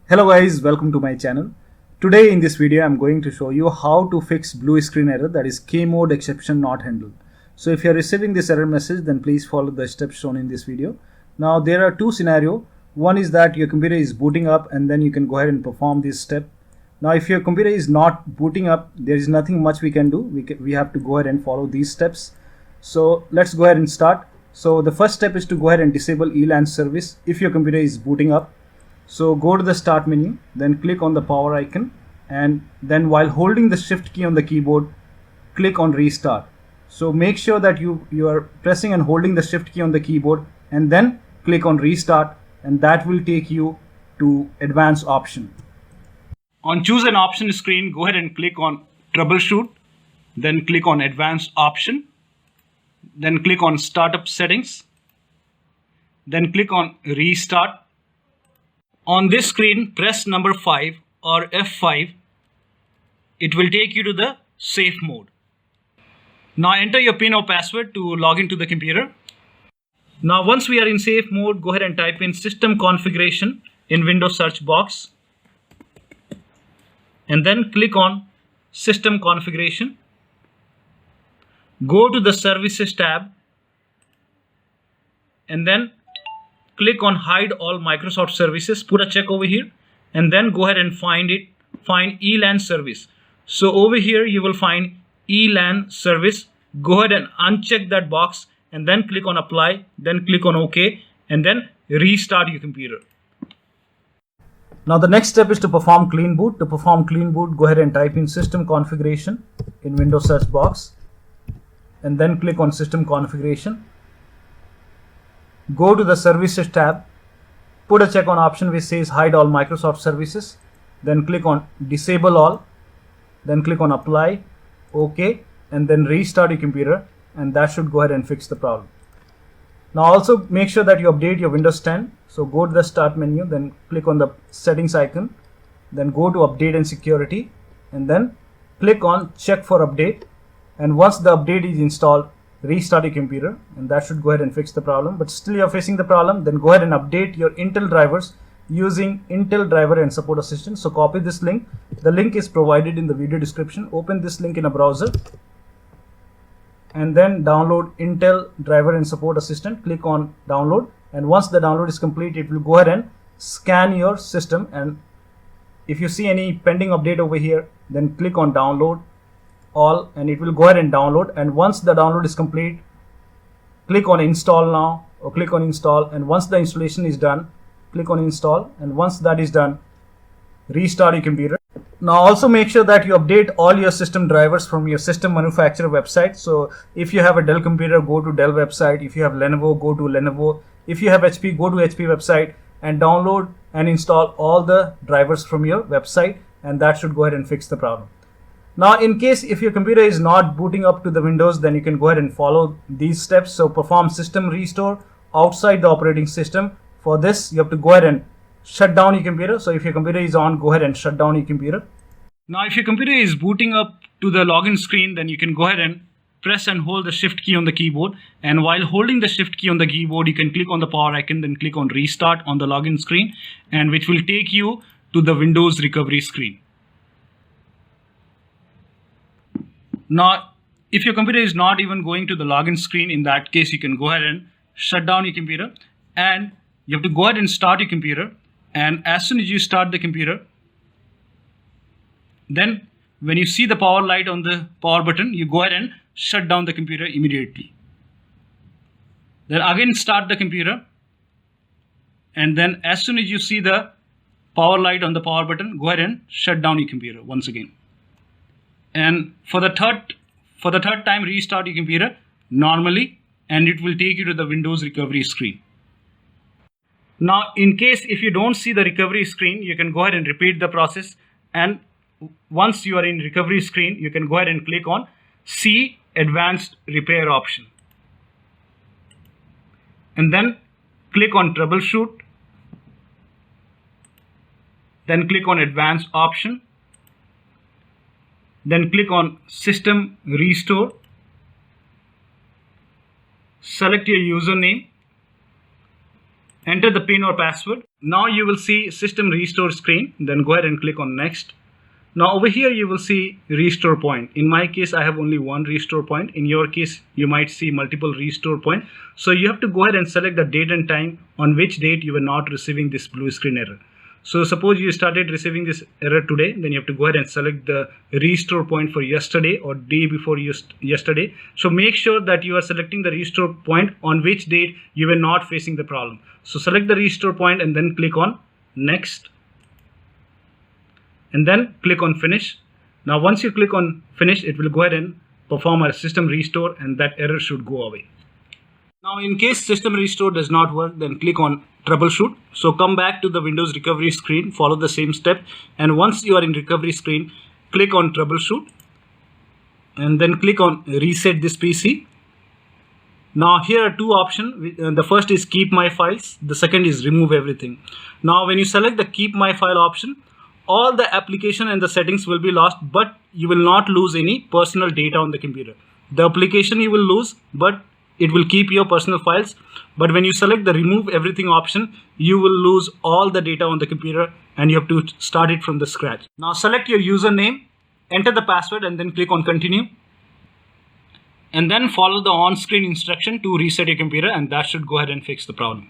Hello guys, welcome to my channel. Today in this video I'm going to show you how to fix blue screen error, that is KMODE exception not handled. So if you are receiving this error message, then please follow the steps shown in this video. Now there are two scenarios. One is that your computer is booting up and then you can go ahead and perform this step. Now if your computer is not booting up, there is nothing much we can do. We have to go ahead and follow these steps. So let's go ahead and start. So the first step is to go ahead and disable ELAN service if your computer is booting up. So go to the start menu, then click on the power icon, and then while holding the shift key on the keyboard, click on restart. So make sure that you are pressing and holding the shift key on the keyboard and then click on restart, and that will take you to advanced option. On choose an option screen, go ahead and click on troubleshoot, then click on advanced option, then click on startup settings, then click on restart. On this screen, press number 5 or F5. It will take you to the safe mode. Now enter your PIN or password to log into the computer. Now once we are in safe mode, go ahead and type in system configuration in Windows search box. And then click on system configuration. Go to the services tab. And then click on hide all Microsoft services, put a check over here, and then go ahead and find ELAN service. So over here you will find ELAN service. Go ahead and uncheck that box and then click on apply, then click on OK, and then restart your computer. Now the next step is to perform clean boot. To perform clean boot, go ahead and type in system configuration in Windows search box and then click on system configuration. Go to the services tab, put a check on option which says hide all Microsoft services, then click on disable all, then click on apply, OK, and then restart your computer, and that should go ahead and fix the problem. Now also make sure that you update your Windows 10. So go to the start menu, then click on the settings icon, then go to update and security, and then click on check for update. And once the update is installed, restart your computer, and that should go ahead and fix the problem. But still you're facing the problem, then go ahead and update your Intel drivers using Intel driver and support assistant. So copy this link. The link is provided in the video description. Open this link in a browser and then download Intel driver and support assistant. Click on download, and once the download is complete, it will go ahead and scan your system, and if you see any pending update over here, then click on download all, and it will go ahead and download. And once the download is complete, click on install now, or click on install, and once the installation is done, click on install, and once that is done, restart your computer. Now also make sure that you update all your system drivers from your system manufacturer website. So if you have a Dell computer, go to Dell website. If you have Lenovo, go to Lenovo. If you have HP, go to HP website and download and install all the drivers from your website, and that should go ahead and fix the problem. Now in case if your computer is not booting up to the Windows, then you can go ahead and follow these steps. So perform system restore outside the operating system. For this you have to go ahead and shut down your computer. So if your computer is on, go ahead and shut down your computer. Now if your computer is booting up to the login screen, then you can go ahead and press and hold the shift key on the keyboard, and while holding the shift key on the keyboard, you can click on the power icon, then click on restart on the login screen, and which will take you to the Windows recovery screen. Now, if your computer is not even going to the login screen, in that case, you can go ahead and shut down your computer, and you have to go ahead and start your computer. And as soon as you start the computer, then when you see the power light on the power button, you go ahead and shut down the computer immediately. Then again start the computer, and then as soon as you see the power light on the power button, go ahead and shut down your computer once again. And for the third time, restart your computer normally, and it will take you to the Windows recovery screen. Now in case if you don't see the recovery screen, you can go ahead and repeat the process, and once you are in recovery screen, you can go ahead and click on see advanced repair option, and then click on troubleshoot, then click on advanced option, then click on system restore, select your username, enter the PIN or password, Now you will see system restore screen, then go ahead and click on next. Now over here you will see restore point. In my case I have only one restore point. In your case you might see multiple restore point. So you have to go ahead and select the date and time on which date you were not receiving this blue screen error. So suppose you started receiving this error today, then you have to go ahead and select the restore point for yesterday or day before yesterday. So make sure that you are selecting the restore point on which date you were not facing the problem. So select the restore point and then click on next. And then click on finish. Now once you click on finish, it will go ahead and perform a system restore and that error should go away. Now in case system restore does not work, then click on troubleshoot. So come back to the Windows recovery screen, follow the same step, and once you are in recovery screen, click on troubleshoot and then click on reset this PC. Now here are two options. The first is keep my files, the second is remove everything. Now when you select the keep my file option, all the application and the settings will be lost, but you will not lose any personal data on the computer. The application you will lose, but it will keep your personal files. But when you select the remove everything option, you will lose all the data on the computer and you have to start it from the scratch. Now select your username, enter the password and then click on continue. And then follow the on-screen instruction to reset your computer, and that should go ahead and fix the problem.